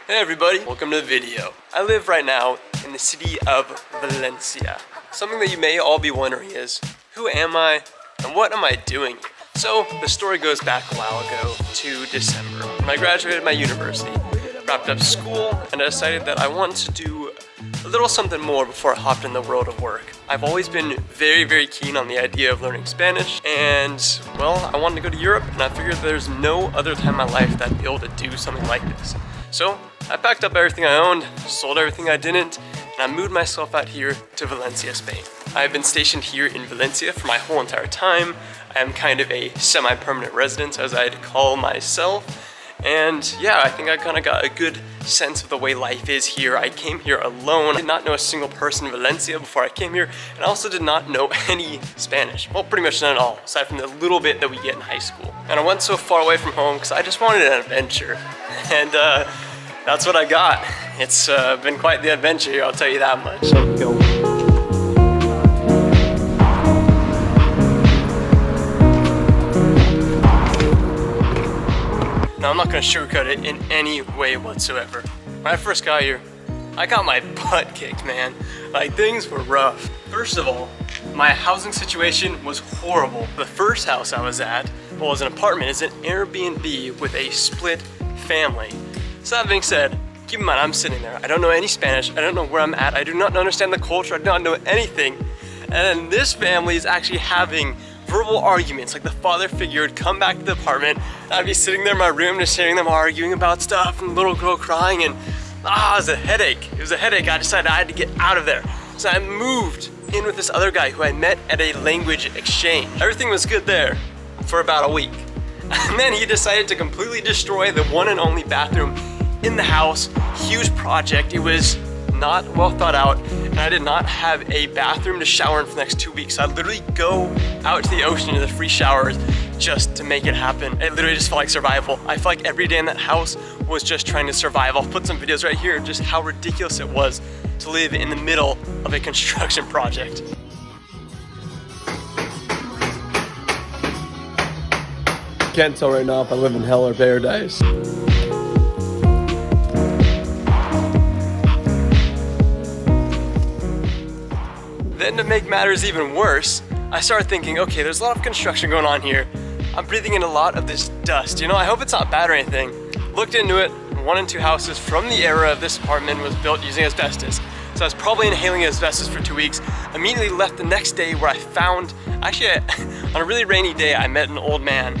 Hey everybody, welcome to the video. I live right now in the city of Valencia. Something that you may all be wondering is, who am I and what am I doing? So the story goes back a while ago to December when I graduated my university, wrapped up school, and I decided that I wanted to do a little something more before I hopped in the world of work. I've always been very keen on the idea of learning Spanish, and well, I wanted to go to Europe, and I figured there's no other time in my life that I'd be able to do something like this. So I packed up everything I owned, sold everything I didn't, and I moved myself out here to Valencia, Spain. I've been stationed here in Valencia for my whole entire time. I am kind of a semi-permanent resident, as I'd call myself. And yeah, I think I kind of got a good sense of the way life is here. I came here alone. I did not know a single person in Valencia before I came here, and I also did not know any Spanish. Well, pretty much none at all, aside from the little bit that we get in high school. And I went so far away from home because I just wanted an adventure. And that's what I got. It's been quite the adventure here, I'll tell you that much. So go. Now, I'm not gonna sugarcoat it in any way whatsoever. When I first got here, I got my butt kicked, man. Like, things were rough. First of all, my housing situation was horrible. The first house I was at, well, was an apartment, is an Airbnb with a split family. So that being said, keep in mind, I'm sitting there. I don't know any Spanish. I don't know where I'm at. I do not understand the culture. I do not know anything. And then this family is actually having verbal arguments. Like, the father figure would come back to the apartment, and I'd be sitting there in my room just hearing them arguing about stuff, and the little girl crying, and it was a headache. It was a headache. I decided I had to get out of there. So I moved in with this other guy who I met at a language exchange. Everything was good there for about a week. And then he decided to completely destroy the one and only bathroom in the house. Huge project. It was not well thought out, and I did not have a bathroom to shower in for the next 2 weeks. I'd literally go out to the ocean to the free showers just to make it happen. It literally just felt like survival. I felt like every day in that house was just trying to survive. I'll put some videos right here just how ridiculous it was to live in the middle of a construction project. Can't tell right now if I live in hell or paradise. Then, to make matters even worse, I started thinking, okay, there's a lot of construction going on here. I'm breathing in a lot of this dust. You know, I hope it's not bad or anything. Looked into it, 1 and 2 houses from the era of this apartment was built using asbestos. So I was probably inhaling asbestos for 2 weeks. Immediately left the next day, where I found, actually on a really rainy day, I met an old man,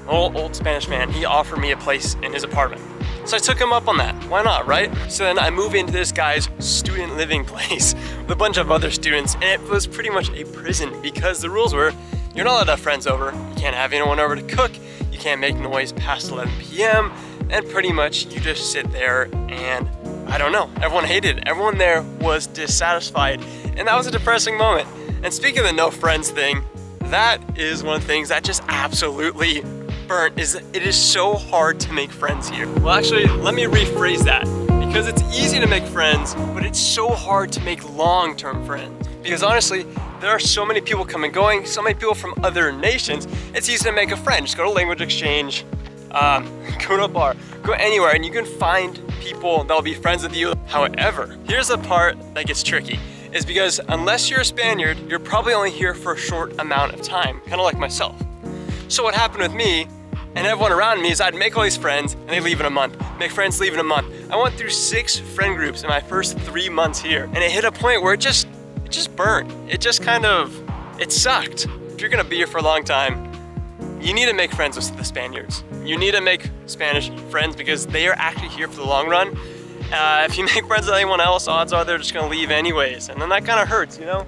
old Spanish man. He offered me a place in his apartment. So I took him up on that. Why not, right? So then I moved into this guy's student living place with a bunch of other students, and it was pretty much a prison because the rules were, you're not allowed to have friends over, you can't have anyone over to cook, you can't make noise past 11 p.m., and pretty much you just sit there and, I don't know, everyone hated it. Everyone there was dissatisfied, and that was a depressing moment. And speaking of the no friends thing, that is one of the things that just absolutely burnt. It is so hard to make friends here. Well, actually, let me rephrase that, because it's easy to make friends, but it's so hard to make long-term friends. Because honestly, there are so many people coming and going, so many people from other nations, it's easy to make a friend. Just go to language exchange, go to a bar, go anywhere, and you can find people that will be friends with you. However, here's the part that gets tricky, is because unless you're a Spaniard, you're probably only here for a short amount of time, kind of like myself. So what happened with me and everyone around me is I'd make all these friends and they leave in a month, make friends, leave in a month. I went through 6 friend groups in my first 3 months here, and it hit a point where it just burnt. It just kind of, it sucked. If you're gonna be here for a long time, you need to make friends with the Spaniards. You need to make Spanish friends because they are actually here for the long run. If you make friends with anyone else, odds are they're just gonna leave anyways, and then that kind of hurts, you know?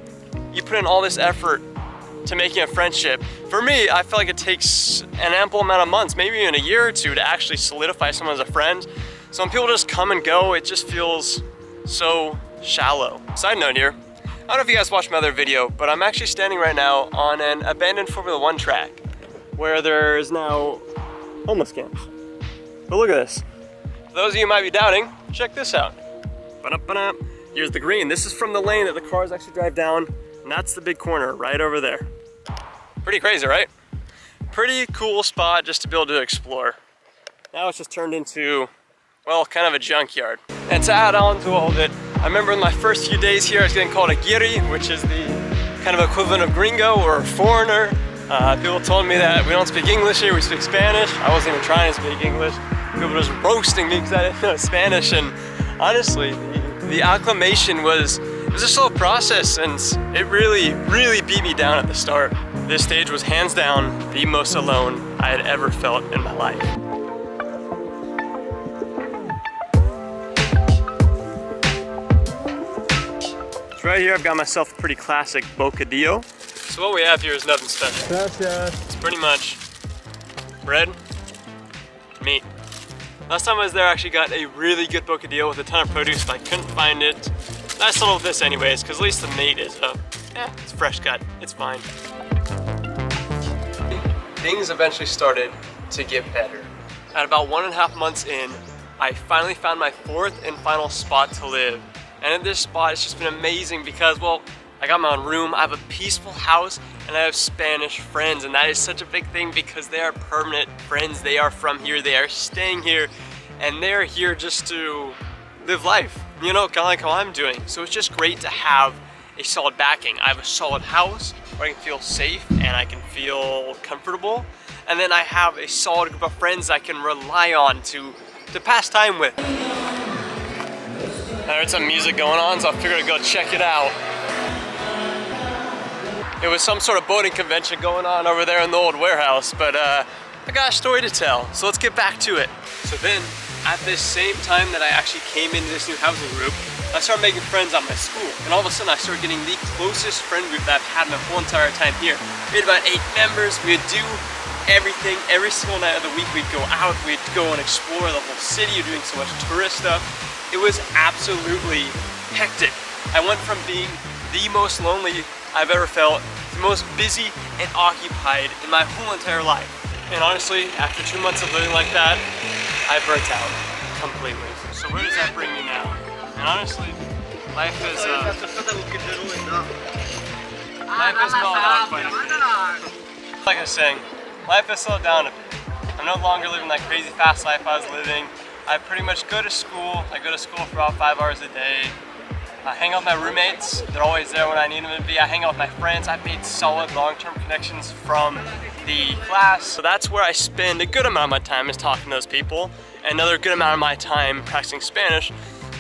You put in all this effort to making a friendship. For me, I feel like it takes an ample amount of months, maybe even a year or 2, to actually solidify someone as a friend. So when people just come and go, it just feels so shallow. Side note here, I don't know if you guys watched my other video, but I'm actually standing right now on an abandoned Formula 1 track where there's now homeless camps. But look at this. For those of you who might be doubting, check this out. Ba-da-ba-da. Here's the green. This is from the lane that the cars actually drive down, and that's the big corner right over there. Pretty crazy, right? Pretty cool spot just to be able to explore. Now it's just turned into well, kind of a junkyard. And to add on to all of it, I remember in my first few days here, I was getting called a giri, which is the kind of equivalent of gringo or foreigner. People told me that we don't speak English here, we speak Spanish. I wasn't even trying to speak English. People were just roasting me because I didn't know Spanish. And honestly, the acclimation was a slow process, and it really beat me down at the start. This stage was hands down the most alone I had ever felt in my life. So right here I've got myself a pretty classic bocadillo. So what we have here is nothing special. Gracias. It's pretty much bread, meat. Last time I was there, I actually got a really good bocadillo with a ton of produce, but I couldn't find it. I settled with this anyways, because at least the meat is it's fresh cut. It's fine. Things eventually started to get better. At about 1.5 months in, I finally found my fourth and final spot to live. And at this spot, it's just been amazing because, well, I got my own room, I have a peaceful house, and I have Spanish friends, and that is such a big thing because they are permanent friends. They are from here, they are staying here, and they're here just to live life, you know, kind of like how I'm doing. So it's just great to have a solid backing. I have a solid house where I can feel safe and I can feel comfortable, and then I have a solid group of friends I can rely on to pass time with. I heard some music going on, so I figured I'd go check it out. It was some sort of boating convention going on over there in the old warehouse, but I got a story to tell, so let's get back to it. So then, at this same time that I actually came into this new housing group, I started making friends at my school, and all of a sudden I started getting the closest friend group that I've had my whole entire time here. We had about 8 members. We would do everything every single night of the week. We'd go out, we'd go and explore the whole city. You're doing so much tourist stuff. It was absolutely hectic. I went from being the most lonely I've ever felt, the most busy and occupied in my whole entire life. And honestly, after 2 months of living like that, I burnt out completely. So where does that bring me now? And honestly, life is mellowed out quite a bit. Like I was saying, life has slowed down a bit. I'm no longer living that crazy fast life I was living. I pretty much go to school. I go to school for about 5 hours a day. I hang out with my roommates, they're always there when I need them to be. I hang out with my friends. I've made solid long-term connections from the class. So that's where I spend a good amount of my time is talking to those people. And another good amount of my time practicing Spanish.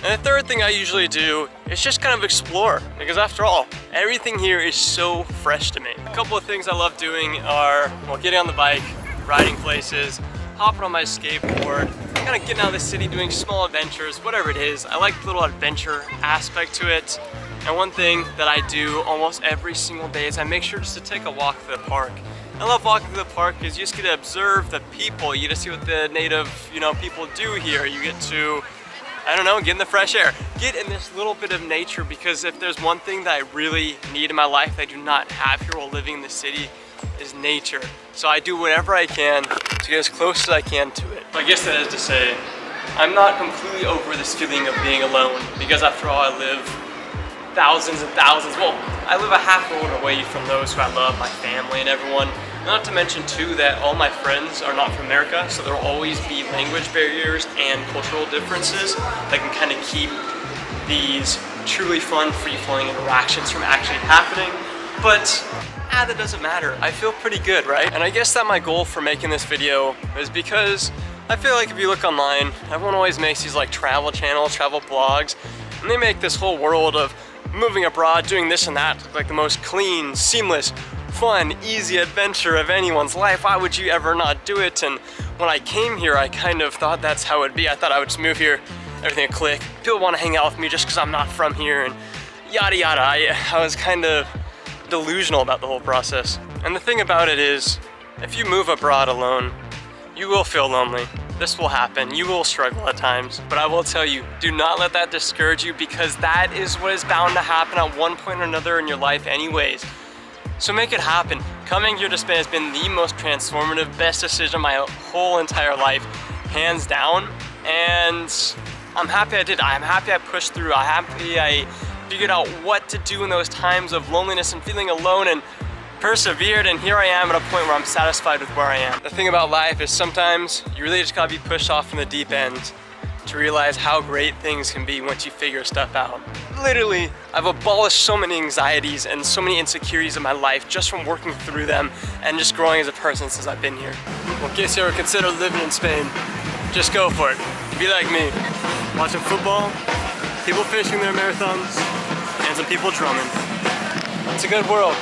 And the third thing I usually do is just kind of explore, because after all, everything here is so fresh to me. A couple of things I love doing are, well, getting on the bike, riding places, hopping on my skateboard, kind of getting out of the city, doing small adventures, whatever it is. I like the little adventure aspect to it. And one thing that I do almost every single day is I make sure just to take a walk through the park. I love walking through the park because you just get to observe the people. You get to see what the native, people do here. You get to, I don't know, get in the fresh air. Get in this little bit of nature, because if there's one thing that I really need in my life that I do not have here while living in the city, is nature. So I do whatever I can to get as close as I can to it. I guess that is to say, I'm not completely over this feeling of being alone, because after all, I live thousands and thousands, well, I live a half world away from those who I love, my family and everyone. Not to mention too that all my friends are not from America, so there will always be language barriers and cultural differences that can kind of keep these truly fun, free-flowing interactions from actually happening. But that doesn't matter. I feel pretty good, right? And I guess that my goal for making this video is because I feel like if you look online, everyone always makes these like travel channels, travel blogs, and they make this whole world of moving abroad, doing this and that, look like the most clean, seamless, fun, easy adventure of anyone's life. Why would you ever not do it? And when I came here, I kind of thought that's how it'd be. I thought I would just move here, everything would click. People want to hang out with me just because I'm not from here, and yada yada. I was kind of delusional about the whole process. And the thing about it is, if you move abroad alone, you will feel lonely. This will happen. You will struggle at times. But I will tell you, do not let that discourage you, because that is what is bound to happen at one point or another in your life anyways. So make it happen. Coming here to Spain has been the most transformative, best decision of my whole entire life, hands down. And I'm happy I did. I'm happy I pushed through. I'm happy I figured out what to do in those times of loneliness and feeling alone, and persevered, and here I am at a point where I'm satisfied with where I am. The thing about life is sometimes you really just gotta be pushed off from the deep end to realize how great things can be once you figure stuff out. Literally, I've abolished so many anxieties and so many insecurities in my life just from working through them and just growing as a person since I've been here. Well, in case you ever consider living in Spain, just go for it. Be like me. Watching football, people finishing their marathons, and some people drumming. It's a good world.